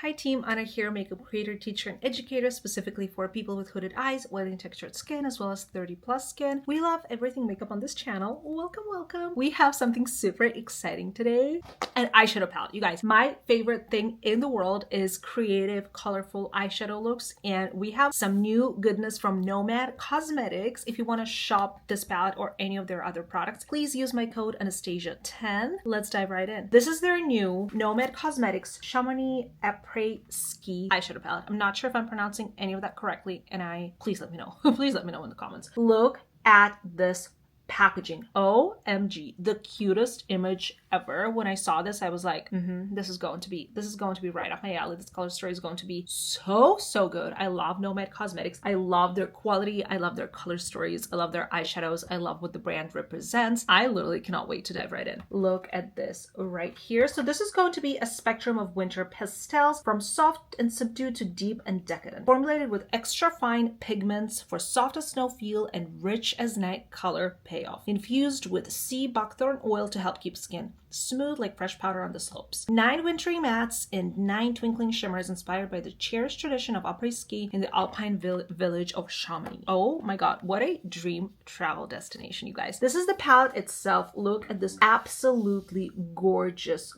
Hi team, Anna here, makeup creator, teacher, and educator specifically for people with hooded eyes, oily and textured skin, as well as 30 plus skin. We love everything makeup on this channel. Welcome, welcome. We have something super exciting today. An eyeshadow palette. You guys, my favorite thing in the world is creative, colorful eyeshadow looks, and we have some new goodness from NOMAD Cosmetics. If you want to shop this palette or any of their other products, please use my code Anastasia10. Let's dive right in. This is their new NOMAD Cosmetics Chamonix Après-Ski eyeshadow palette. I'm not sure if I'm pronouncing any of that correctly, and please let me know. Please let me know in the comments. Look at this packaging. OMG, the cutest image ever. When I saw this, I was like, this is going to be right up my alley. This color story is going to be so good. I love NOMAD Cosmetics. I love their quality. I love their color stories. I love their eyeshadows. I love what the brand represents. I literally cannot wait to dive right in. Look at this right here. So this is going to be a spectrum of winter pastels, from soft and subdued to deep and decadent, formulated with extra fine pigments for soft as snow feel and rich as night color payoff, infused with sea buckthorn oil to help keep skin smooth like fresh powder on the slopes. 9 wintry mattes and 9 twinkling shimmers inspired by the cherished tradition of après-ski in the alpine village of Chamonix. Oh my god, what a dream travel destination, you guys. This is the palette itself. Look at this absolutely gorgeous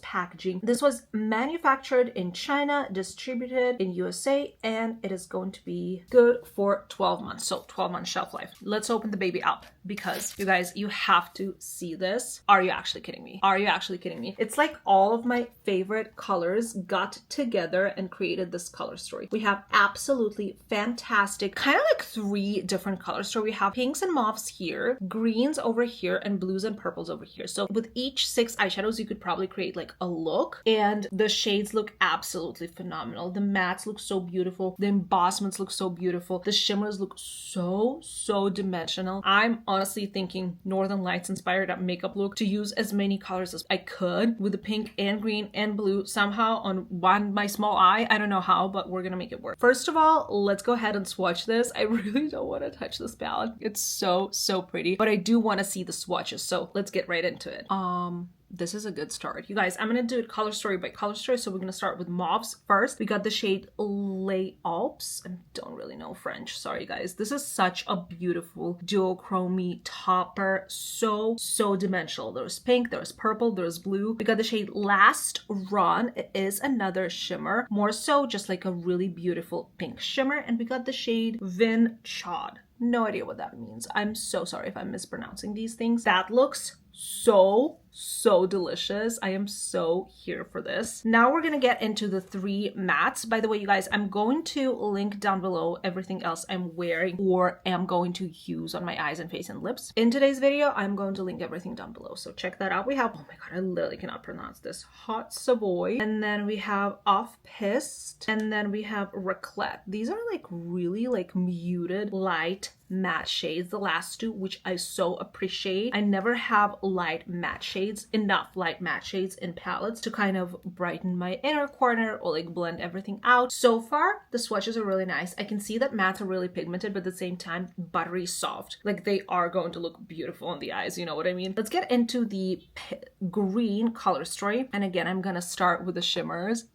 packaging. This was manufactured in China, distributed in USA, and it is going to be good for 12 months. So 12 months shelf life. Let's open the baby up, because you guys, you have to see this. Are you actually kidding me? Are you actually kidding me? It's like all of my favorite colors got together and created this color story. We have absolutely fantastic, kind of like 3 different color stories. We have pinks and mauves here, greens over here, and blues and purples over here. So with each 6 eyeshadows, you could probably create like a look, and the shades look absolutely phenomenal. The mattes look so beautiful. The embossments look so beautiful. The shimmers look so dimensional. I'm honestly thinking Northern Lights inspired makeup look to use as many colors as I could with the pink and green and blue somehow on my small eye. I don't know how, but we're gonna make it work. First of all, let's go ahead and swatch this. I really don't want to touch this palette. It's so pretty, but I do want to see the swatches, so let's get right into it. This is a good start. You guys, I'm going to do it color story by color story. So we're going to start with mauves first. We got the shade Les Alpes. I don't really know French. Sorry, guys. This is such a beautiful duochrome topper. So dimensional. There's pink, there's purple, there's blue. We got the shade Last Run. It is another shimmer. More so just like a really beautiful pink shimmer. And we got the shade Vin Chaud. No idea what that means. I'm so sorry if I'm mispronouncing these things. That looks so delicious. I am so here for this. Now we're gonna get into the 3 mattes. By the way, you guys, I'm going to link down below everything else I'm wearing or am going to use on my eyes and face and lips. In today's video, I'm going to link everything down below, so check that out. We have, oh my god, I literally cannot pronounce this, Hot Savoy, and then we have Off Piste, and then we have Raclette. These are like really like muted light matte shades, the last 2, which I so appreciate. I never have light matte shades, enough light matte shades in palettes to kind of brighten my inner corner or like blend everything out. So far, the swatches are really nice. I can see that mattes are really pigmented, but at the same time, buttery soft. Like they are going to look beautiful on the eyes, you know what I mean? Let's get into the green color story. And again, I'm gonna start with the shimmers.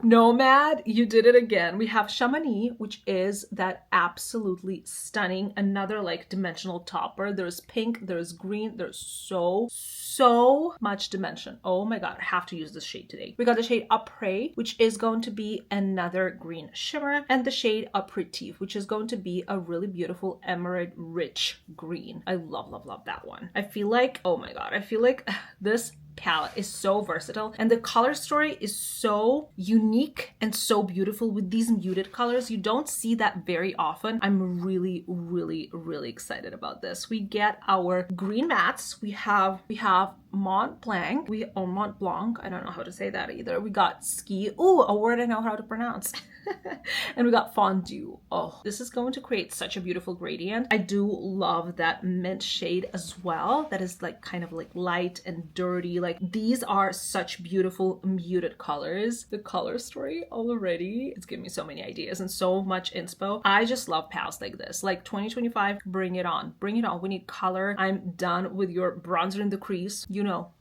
NOMAD, you did it again. We have Chamonix, which is that absolutely stunning, another like dimensional topper. There's pink, there's green, there's so much dimension. Oh my god, I have to use this shade today. We got the shade Après, which is going to be another green shimmer, and the shade Aperitif, which is going to be a really beautiful emerald rich green. I love that one. I feel like, oh my god, I feel like this palette is so versatile, and the color story is so unique and so beautiful with these muted colors. You don't see that very often. I'm really excited about this. We get our green mattes. We have Mont Blanc. Mont Blanc. I don't know how to say that either. We got Ski. Ooh, a word I know how to pronounce. And we got Fondue. Oh, this is going to create such a beautiful gradient. I do love that mint shade as well. That is like kind of like light and dirty. Like these are such beautiful muted colors. The color story already, it's giving me so many ideas and so much inspo. I just love palettes like this. Like 2025, bring it on. Bring it on. We need color. I'm done with your bronzer in the crease. You know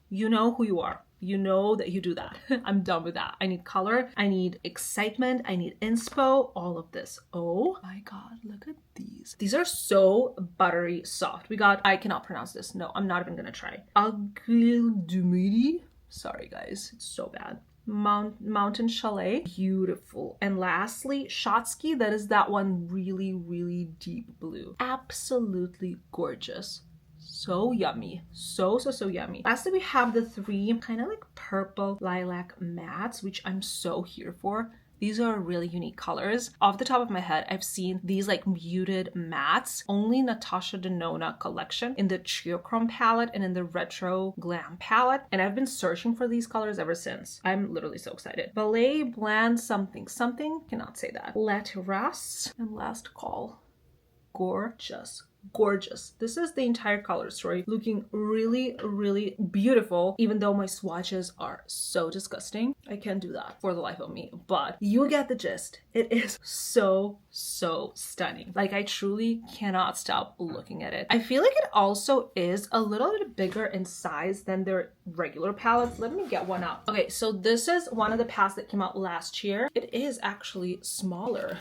who you are. you know that you do that. I'm done with that. I need color, I need excitement, I need inspo, all of this. Oh my god, look at these. These are so buttery soft. We got, I cannot pronounce this. No, I'm not even gonna try. Agildumidi. Sorry guys, it's so bad. Mountain Chalet, beautiful. And lastly, Shotsky, that is that one really deep blue. Absolutely gorgeous. So yummy. So yummy. Lastly, we have the three kind of like purple lilac mattes, which I'm so here for. These are really unique colors. Off the top of my head, I've seen these like muted mattes only Natasha Denona collection in the Geochrome palette and in the Retro Glam palette. And I've been searching for these colors ever since. I'm literally so excited. Ballet Bland something, cannot say that. La Terrasse and Last Call. Gorgeous. Gorgeous. This is the entire color story, looking really beautiful, even though my swatches are so disgusting. I can't do that for the life of me, but you get the gist. It is so stunning. Like, I truly cannot stop looking at it. I feel like it also is a little bit bigger in size than their regular palettes. Let me get one out. Okay, so this is one of the palettes that came out last year. It is actually smaller.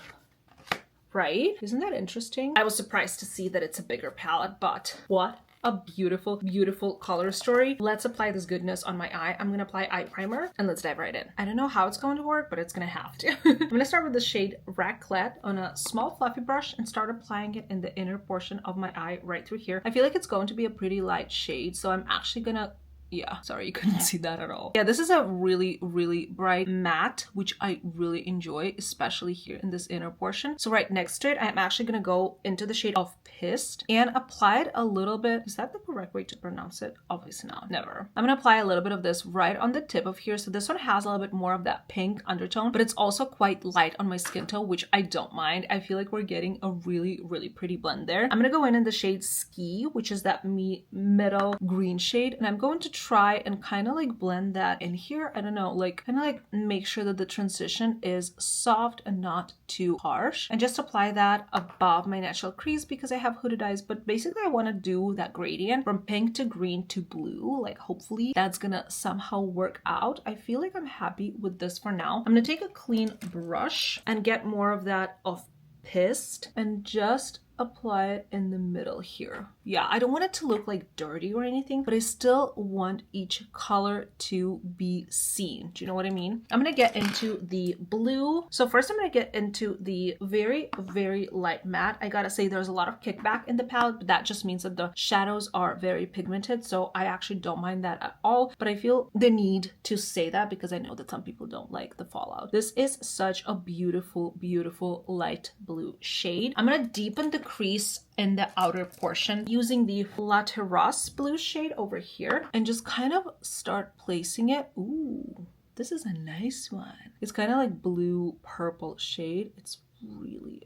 Right? Isn't that interesting? I was surprised to see that it's a bigger palette, but what a beautiful color story. Let's apply this goodness on my eye. I'm gonna apply eye primer and let's dive right in. I don't know how it's going to work, but it's gonna have to. I'm gonna start with the shade Raclette on a small fluffy brush and start applying it in the inner portion of my eye right through here. I feel like it's going to be a pretty light shade, so I'm actually gonna, yeah, sorry, you couldn't see that at all. Yeah, this is a really bright matte, which I really enjoy, especially here in this inner portion. So right next to it, I'm actually gonna go into the shade of Pissed and apply it a little bit. Is that the correct way to pronounce it? Obviously not, never. I'm gonna apply a little bit of this right on the tip of here. So this one has a little bit more of that pink undertone, but it's also quite light on my skin tone, which I don't mind. I feel like we're getting a really pretty blend there. I'm gonna go in the shade Ski, which is that middle green shade, and I'm going to try and kind of like blend that in here. I don't know, like kind of like make sure that the transition is soft and not too harsh, and just apply that above my natural crease because I have hooded eyes. But basically I want to do that gradient from pink to green to blue. Like, hopefully that's gonna somehow work out. I feel like I'm happy with this for now. I'm gonna take a clean brush and get more of that of Pissed and just apply it in the middle here. Yeah, I don't want it to look like dirty or anything, but I still want each color to be seen. Do you know what I mean? I'm gonna get into the blue. So first I'm gonna get into the very light matte. I gotta say there's a lot of kickback in the palette, but that just means that the shadows are very pigmented, so I actually don't mind that at all. But I feel the need to say that because I know that some people don't like the fallout. This is such a beautiful light blue shade. I'm gonna deepen the crease in the outer portion using the La Terrasse blue shade over here and just kind of start placing it. Ooh, this is a nice one. It's kind of like blue purple shade. It's really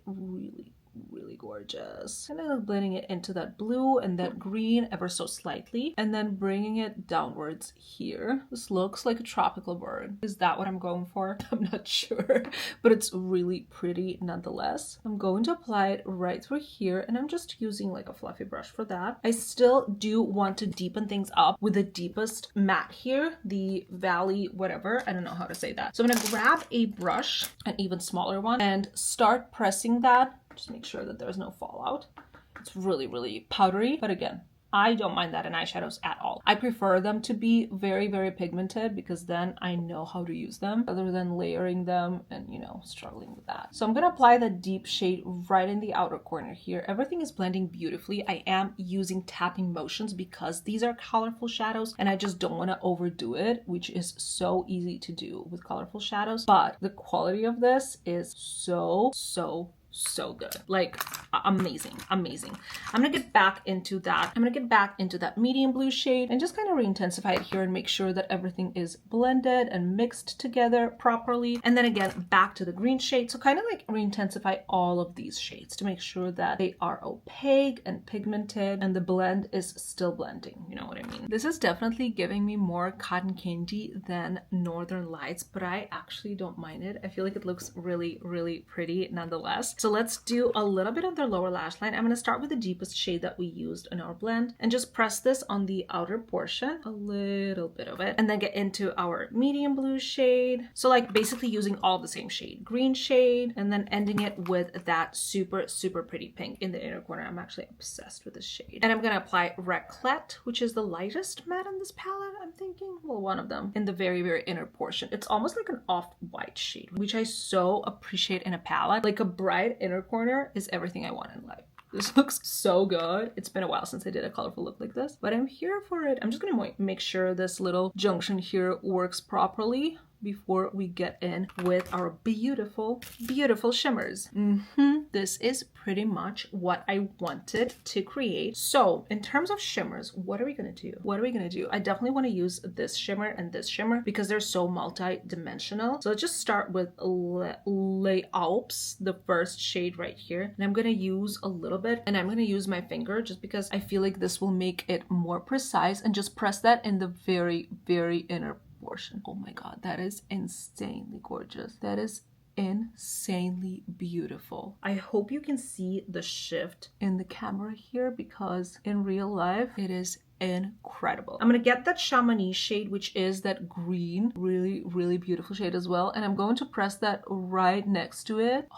gorgeous. Kind of blending it into that blue and that green ever so slightly, and then bringing it downwards here. This looks like a tropical bird. Is that what I'm going for? I'm not sure, but it's really pretty nonetheless. I'm going to apply it right through here, and I'm just using like a fluffy brush for that. I still do want to deepen things up with the deepest matte here, the Valley whatever. I don't know how to say that. So I'm gonna grab a brush, an even smaller one, and start pressing that. Just make sure that there's no fallout. It's really powdery, but again, I don't mind that in eyeshadows at all. I prefer them to be very pigmented because then I know how to use them rather than layering them and, you know, struggling with that. So I'm gonna apply the deep shade right in the outer corner here. Everything is blending beautifully. I am using tapping motions because these are colorful shadows and I just don't want to overdo it, which is so easy to do with colorful shadows. But the quality of this is so good, like amazing. I'm gonna get back into that medium blue shade and just kind of re-intensify it here and make sure that everything is blended and mixed together properly. And then again back to the green shade, so kind of like re-intensify all of these shades to make sure that they are opaque and pigmented and the blend is still blending, you know what I mean? This is definitely giving me more cotton candy than Northern Lights, but I actually don't mind it. I feel like it looks really pretty nonetheless. So So let's do a little bit on their lower lash line. I'm going to start with the deepest shade that we used in our blend and just press this on the outer portion, a little bit of it, and then get into our medium blue shade. So like basically using all the same shade, green shade, and then ending it with that super, super pretty pink in the inner corner. I'm actually obsessed with this shade. And I'm going to apply Raclette, which is the lightest matte in this palette, I'm thinking. Well, one of them in the very, very inner portion. It's almost like an off-white shade, which I so appreciate in a palette. Like a bright inner corner is everything I want in life. This looks so good. It's been a while since I did a colorful look like this, but I'm here for it. I'm just gonna make sure this little junction here works properly before we get in with our beautiful, beautiful shimmers. This is pretty much what I wanted to create. So in terms of shimmers, what are we gonna do? What are we gonna do? I definitely want to use this shimmer and this shimmer because they're so multi-dimensional. So let's just start with Les Alpes, the first shade right here. And I'm gonna use a little bit, and I'm gonna use my finger just because I feel like this will make it more precise, and just press that in the very, very inner portion. Oh my god, that is insanely gorgeous. That is insanely beautiful. I hope you can see the shift in the camera here because in real life it is incredible. I'm gonna get that Chamonix shade, which is that green, really, really beautiful shade as well, and I'm going to press that right next to it.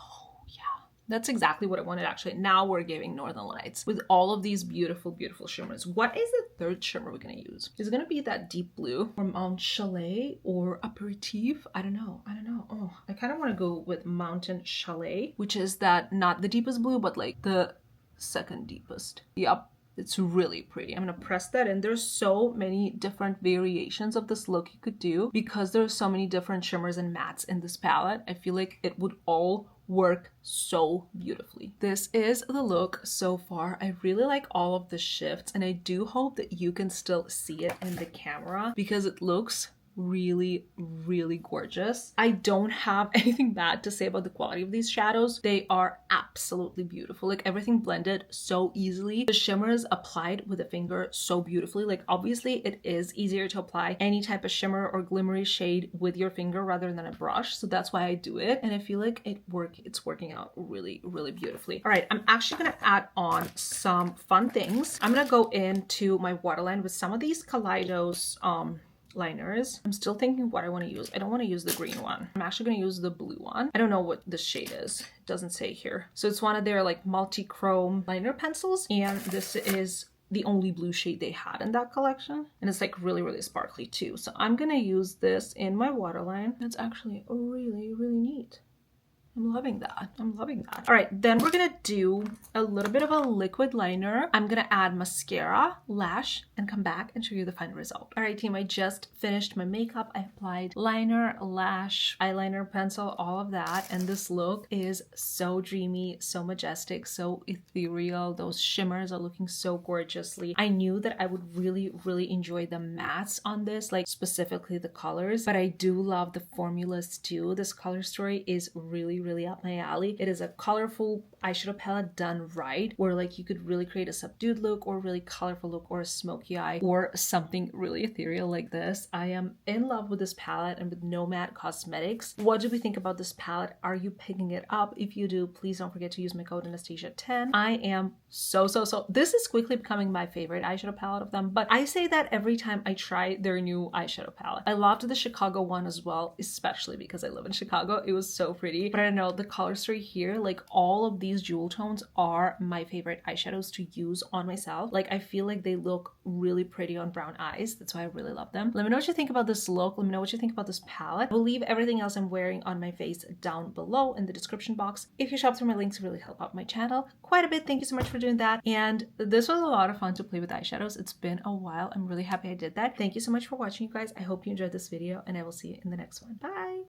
That's exactly what I wanted actually. Now we're giving Northern Lights with all of these beautiful, beautiful shimmers. What is the third shimmer we're gonna use? Is it gonna be that deep blue from Mount Chalet or Aperitif? I don't know. Oh, I kind of want to go with Mountain Chalet, which is that not the deepest blue, but like the second deepest. Yep. It's really pretty. I'm gonna press that in. There's so many different variations of this look you could do because there's so many different shimmers and mattes in this palette. I feel like it would all work so beautifully. This is the look so far. I really like all of the shifts, and I do hope that you can still see it in the camera because it looks really, really gorgeous. I don't have anything bad to say about the quality of these shadows. They are absolutely beautiful. Like everything blended so easily. The shimmers applied with a finger so beautifully. Like obviously it is easier to apply any type of shimmer or glimmery shade with your finger rather than a brush. So that's why I do it. And I feel like it's working out really, really beautifully. All right, I'm actually gonna add on some fun things. I'm gonna go into my waterline with some of these Kaleidos liners. I'm still thinking what I want to use. I don't want to use the green one. I'm actually going to use the blue one. I don't know what the shade is. It doesn't say here. So it's one of their like multi-chrome liner pencils, and this is the only blue shade they had in that collection, and it's like really, really sparkly too. So I'm gonna use this in my waterline. That's actually really, really neat. I'm loving that. I'm loving that. All right, then we're gonna do a little bit of a liquid liner. I'm gonna add mascara, lash, and come back and show you the final result. All right, team, I just finished my makeup. I applied liner, lash, eyeliner, pencil, all of that, and this look is so dreamy, so majestic, so ethereal. Those shimmers are looking so gorgeously. I knew that I would really, really enjoy the mattes on this, like specifically the colors, but I do love the formulas too. This color story is really, really up my alley. It is a colorful eyeshadow palette done right, where like you could really create a subdued look or really colorful look or a smoky eye or something really ethereal like this. I am in love with this palette and with NOMAD Cosmetics. What do we think about this palette? Are you picking it up? If you do, please don't forget to use my code Anastasia10. I am so this is quickly becoming my favorite eyeshadow palette of them, but I say that every time I try their new eyeshadow palette. I loved the Chicago one as well, especially because I live in Chicago. It was so pretty, but I don't know, the color story here, like all of these jewel tones are my favorite eyeshadows to use on myself. Like I feel like they look really pretty on brown eyes. That's why I really love them. Let me know what you think about this look. Let me know what you think about this palette. I will leave everything else I'm wearing on my face down below in the description box. If you shop through my links, it really help out my channel quite a bit. Thank you so much for doing that. And this was a lot of fun to play with eyeshadows. It's been a while. I'm really happy I did that. Thank you so much for watching, you guys. I hope you enjoyed this video, and I will see you in the next one. Bye!